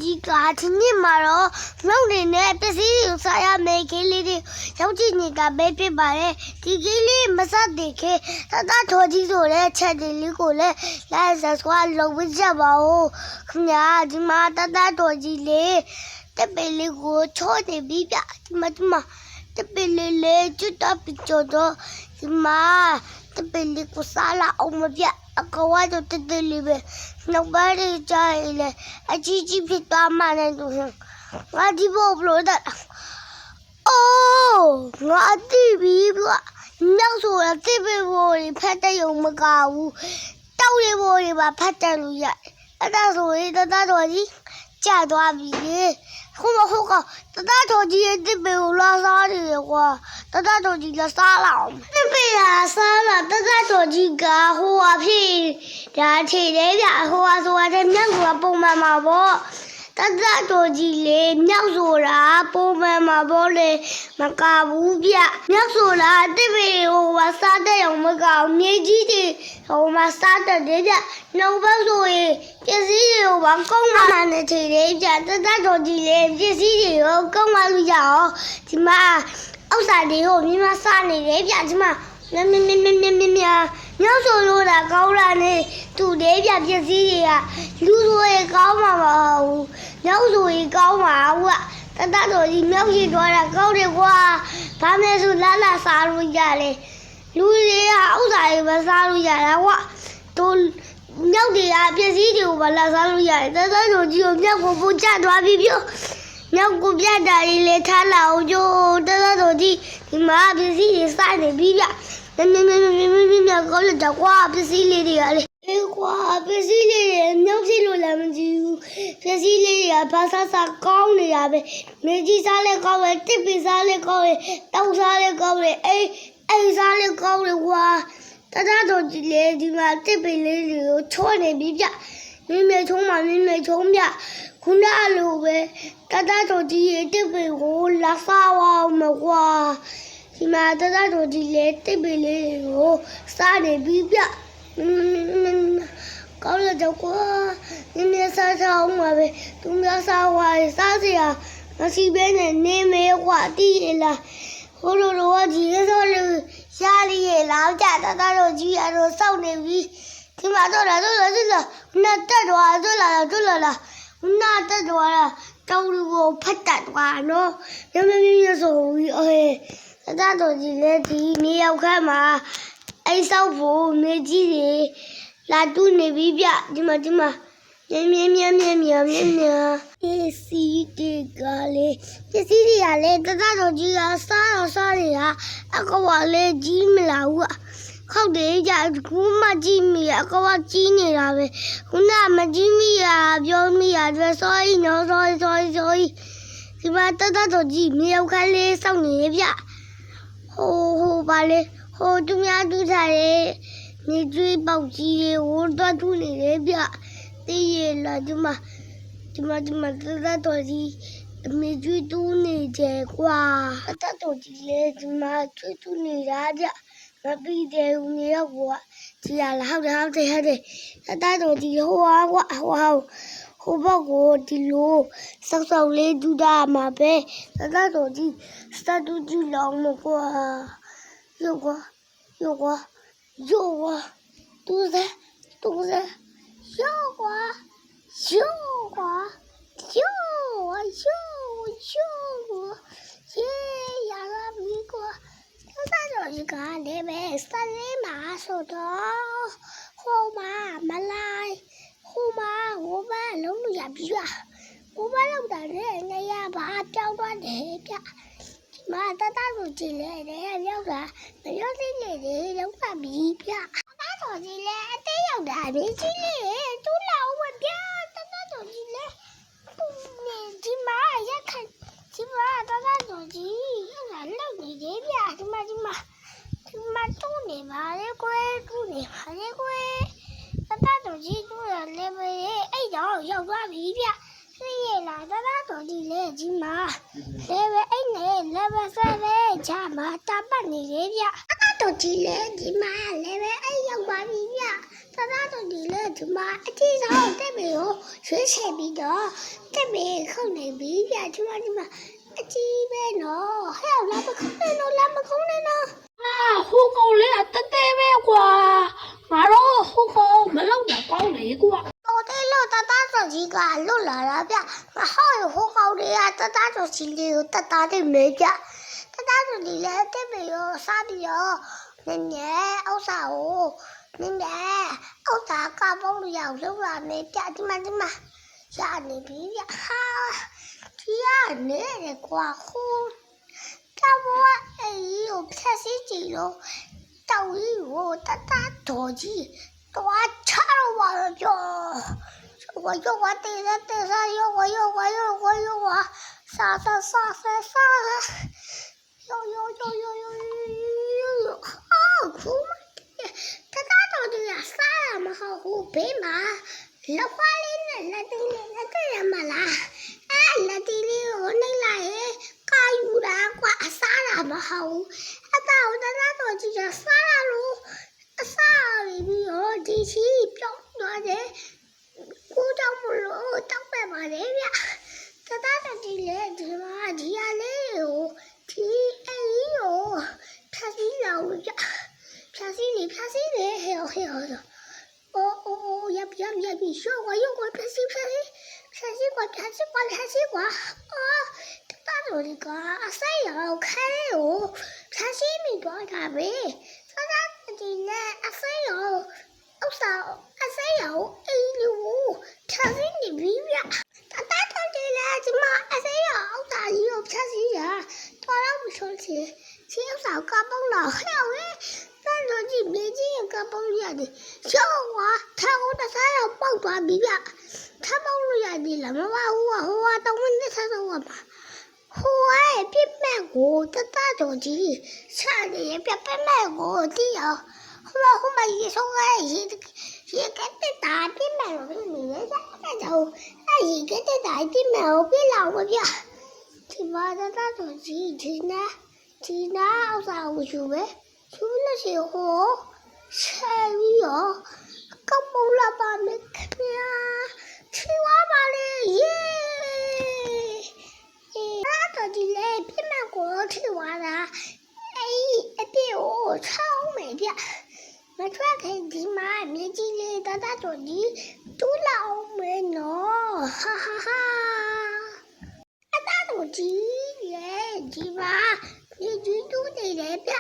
ကြီးကဒီနေ့မှာတော့နှုတ်နေနဲ့ပစ္စည်းကိုစားရမယ်ကလေးတွေရောက်ကြည့်နေတာပဲဖြစ်ပါတယ်ဒီကလေးမစတဲ့ခေတတော်ကြီးဆိုတဲ့ချက်တွေလေးကိုလည်းလိုက် subscribe လုပ်ပေးကြပါဦးခင်ဗျာဒီမှာတတော်ကြီးလေးတပည့်လေးကိုချိုးနေပြီဗျဒီမှာတပည့်လေးကျွတ်တော့ပြတော့ဒီမှာတပည့်လေးကိုစားလာအောင်မပြအကောဝါတော့တလေးပဲနောက်ပါးကြလေအကြီးကြီးဖြစ်သွားမှလည်းသူငါဒီဘောဘလို့တာအိုးငါတိပြီဗျနောက်ဆိုတော့တိပဲဘောဖတ်တဲ့ုံမကဘူးတောက်ရဘောတွေပါဖတ်တယ်လို့ရအဲ့ဒါဆိုရင်တတော်ကြီးကြာသွားပြီဟုတ်ကတတော်ကြီးရဲ့တိပဲကိုလာစားတယ်ကွာတတော်ကြီးလာစားလာအောင်တိပဲဟာစားလာတတော်ကြီးကဟိုဟာဖြစ်ဒါခြေသေးဗျဟိုဟာဆိုတာတဲ့မြောက်ကပုံမှန်မှာပေါ့တတော်ကြီးလေမြောက်ဆိုတာပုံမှန်မှာပေါ့လေမကဘူးဗျမြောက်ဆိုတာတိပဲဟိုဟာစားတဲ့အောင်မကအောင်မြေကြီးတွေဟိုမှာစားတဲ့ဗျနောက်ဘက်ဆိုရင်ပစ္စည်းတွေကိုပါကောင်းမှနဲ့ခြေသေးဗျတတော်ကြီးလေပစ္စည်းတွေကိုကောင်းမှလို့ရအောင်ဒီမှာဥစ္စာတွေကိုမြင်မစားနေတယ်ဗျဒီမှာမြမြောက်ဆိုလို့တာကောင်းလာနေသူလေးပြပစ္စည်းတွေကလူဆိုရင်ကောင်းမှာမဟုတ်ဘူးမြောက်ဆိုရင်ကောင်းမှာကွာတတော်ကြီးမြောက်ရှိသွားတာကောင်းတယ်ကွာဘာမဲဆိုလာစားလို့ရတယ်လူတွေကဥစ္စာတွေမစားလို့ရတာကွာသူမြောက်တွေကပစ္စည်းတွေကိုမလာစားလို့ရတယ်တတော်ကြီးကိုမြောက်ကိုပို့ချသွားပြီပြောမြောက်ကိုပြတာလေးလေထားလာအောင်ကျိုးတတော်ကြီးဒီမှာပစ္စည်းတွေစိုက်နေပြီဗျမြကောင်းတော့ကွာပစ္စည်းလေးတွေကလေအေးကွာပစ္စည်းလေးတွေမြောက်စီလို့လည်းမကြည့်ဘူးပစ္စည်းလေးတွေကဘာစားကောင်းနေရပဲမြေကြီးစားလဲကောင်းတယ်တစ်ပီစားလဲကောင်းတယ်တောက်စားလဲကောင်းတယ်အိမ်စားလဲကောင်းတယ်ကွာတတော်ကြီးလေဒီမှာတစ်ပီလေးတွေကိုချောနေပြီဗျမြေချုံးဗျခုနလိုပဲတတော်ကြီးရဲ့တစ်ပီကိုလာစားအောင်မကွာဒီမှာတတော်ကြီးလေတိတ်ပလေးကိုစားနေပြီဗျကောင်းတော့ကွာနည်းစားအောင်ပါပဲသူများစားဝါးစားစရာမရှိဘဲနဲ့နေမေကွာတီးရလားဟိုလိုကြီးဆိုလို့ရှားလေးရလောက်ကြတတော်ကြီးအရောစောက်နေပြီဒီမှာတော့လာနတ်တက်သွားဆိုလာနတ်တက်သွားတောင်းလူကိုဖတ်တတ်သွားနော်မြဆိုပြီးတတော်ကြီးလည်းဒီနေရောက်ခန့်မှာအိမ်ဆောက်ဖို့မြေကြီးတွေလာတူးနေပြီဗျဒီမှာမြပစ္စည်းတွေကလေပစ္စည်းတွေကလည်းတတော်ကြီးကစားနေတာအကွာလေကြီးမလာဘူးခောက်တယ်ကြခုမှကြီးမိအကွာကြီးနေတာပဲခုနမကြီးမိရပြောမိရဆိုsorry နော် sorry ဒီမှာတတော်ကြီးမြေရောက်ခန့်လေးစောင့်နေဗျဟိုပါလေဟိုသူများတူထားတယ်မြေကျွေးပေါက်ကြီးတွေဝတ်သွားတူနေတယ်ဗျသိရလားဒီမှာတတော်ကြီးမြေကျွေးတူနေကြကွာတတော်ကြီးလေဒီမှာကျွေးတူနေတာဗျမပြီးတယ်ဦးနေတော့ကွာကြည်ရလားဟုတ်တယ်တတော်ကြီးဟိုဟာကွာဟိုဘက်ကိုဒီလိုစောက်လေးဒူတာမှာပဲတတော်ကြီးစတူဂျီလောင်းမကွာယောကွာတူစယောကွာရလာပြီကွာတတော်ကြီးကလည်းပဲစလေးမှာဆိုတော့ဟိုမှာမလိုက်ဟိုဘာလုံးလို့ရပြီလားဟိုဘာလောက်တာလေငါရပါပြောင်းသွားတယ်ဗျမတတော်ကြီးလေရောက်တာမရောက်သေးလေရောက်ပါပြီဗျတတော်ကြီးလေအသေးရောက်တာပြီကြီးလေတူလာဦးဗျတတော်ကြီးလေဒီမှာရက်ခန့်ဒီမှာတတော်ကြီးလာလောက်နေတယ်ဗျဒီမှာတူနေပါလေကွယ်တတော်ကြီးတူရလေပဲအဲ့တော့ရောက်သွားပြီဗျသိရလားတတော်ကြီးလေဒီမှာလေပဲအဲ့နဲ့လေပဲဆက်ပဲဂျာမတာပတ်နေတယ်ဗျတ တော်ကြီးလေဒီမှာလည်းပဲအဲ့ရောက်ပါပြီဗျတသားတော်ကြီးလေဒီမှာအကြည့်ဆောင်တက်ပြီကိုရွှေ့ချပြီးတော့တက်ပြီခုန်နေပြီဗျဒီမှာအကြည့်ပဲနော်ဟဲ့လာမခုံးနေနော်လာမခုံးနေနော် ဟိုကောင်လေးအတက်တဲပဲကွာငါတော့ဟိုကောင်မလောက်တာကောင်းလေကွာ တော်တယ်လို့တသားတော်ကြီးကလွတ်လာတာဗျမဟုတ်ဟိုကောင်တွေကတသားတော်ကြီးလေးကိုတသားတွေမဲဗျတသားတော်ကြီးလည်းတက်ပြီရောစားပြီးရောနည်းနည်းဥစ္စာကိုနည်းနည်းဥစ္စာကပုံးလို့ရအောင်လုပ်လာမယ်ဗျဒီမှာရနေပြီဗျဟာဒီကနေရကွာခုတော့အေးကိုဖြတ်စီကြည့်လို့တော်ကြီးကိုတသားတော်ကြီးတွားချတော့ပါကြော我又我得了得了又我杀了又好苦嘛他打到的呀杀了嘛好苦白嘛老花哩那对人嘛啦啊那对哩我那来加油啦挂杀了嘛好啊到他打到就要杀了喽杀了比我地气标多的ကိုကြောင့်မလို့တောက်ပဲပါလေဗျတသားတတိလေဒီမှာဒီရလေးကိုဒီအေးကိုဖြတ်စီလာဦးဗျဖြတ်စီလေဟဲ့ရပ်ရှော့ဝါဖြတ်စီကွာအော်တသားတော်ဒီကအဆိုင်ရောက်ခဲကိုဖြတ်စီမိတော့တာပဲတသားတတိလေအဆိုင်ရောက်ဥစ္စာအဆိုင်ရောက်အေးလို့ဖြတ်စီနေပြီဗျတသားတော်ဒီလေဒီမှာအဆိုင်ရောက်ဥစ္စာကြီးကိုဖြတ်စီရတော်တော့မဆိုချင်ဥစ္စာကပုံးတော့ဟဲ့ဝဲတန်းတော်ကြီးမြေကြီးကပုံးရတယ်ရှော့ဝါထောင်းတစားရောက်ပေါက်သွားပြီဗျထမ်းပုံးလို့ရတယ်လားမမဟိုကတောင်းနေဆက်တော့ပါဟိုရဲ့ပြစ်မဲ့ကိုတသားတော်ကြီးချတယ်ပြက်မဲ့ကိုတီးအောင်ဟိုမရေဆုံးရေကတဲ့တာပြစ်မဲ့လို့ဖြစ်နေလေအဲ့ဒါအဲ့ရေကတဲ့တာပြစ်မဲ့ကိုပြလောက်မပြဒီမှာတသားတော်ကြီးဒီနာဥစ္စာကိုယူပဲယူလို့ရှိဟိုဆယ်ပြီးရောကောက်ပုံးလာပါမယ်ခင်ဗျာချီဝါပါလေယေအဲ့တော့ဒီလေပြမကိုချီဝါတာအေးအပြေကိုချောင်းမယ်ဗျမထွက်ခင်ဒီမှာမြေကြီးလေးတတတော်ကြီးတူးလောက်မယ်နော်ဟာအတတော်ကြီးလေဒီမှာမြေကြီးတူးနေတယ်ဗျ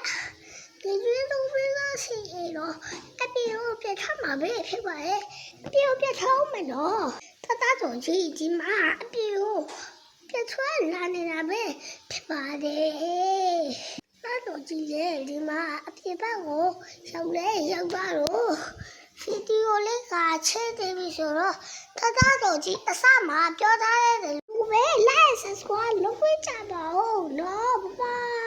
ဒီလိုလုပ်ပြီးသားစီရောအပြေကိုပြတ်ထားမှာပဲဖြစ်ပါရဲ့အပြေကိုပြတ်ထားမယ်နော်တတတော်ကြီးဒီမှာအပြေကိုပြတ်ထွက်လာနေတာပဲဖြစ်ပါတယ်တတတော်ကြီးလေဒီမှာအပြေဘက်ကိုရောက်သွားတော့ဗီဒီယိုလေးကချဲတယ်ပြီဆိုတော့တတတော်ကြီးအစမှာပြောထားတဲ့လူပဲ like subscribe လုပ်ပေးကြပါဦးနော်ဘိုင်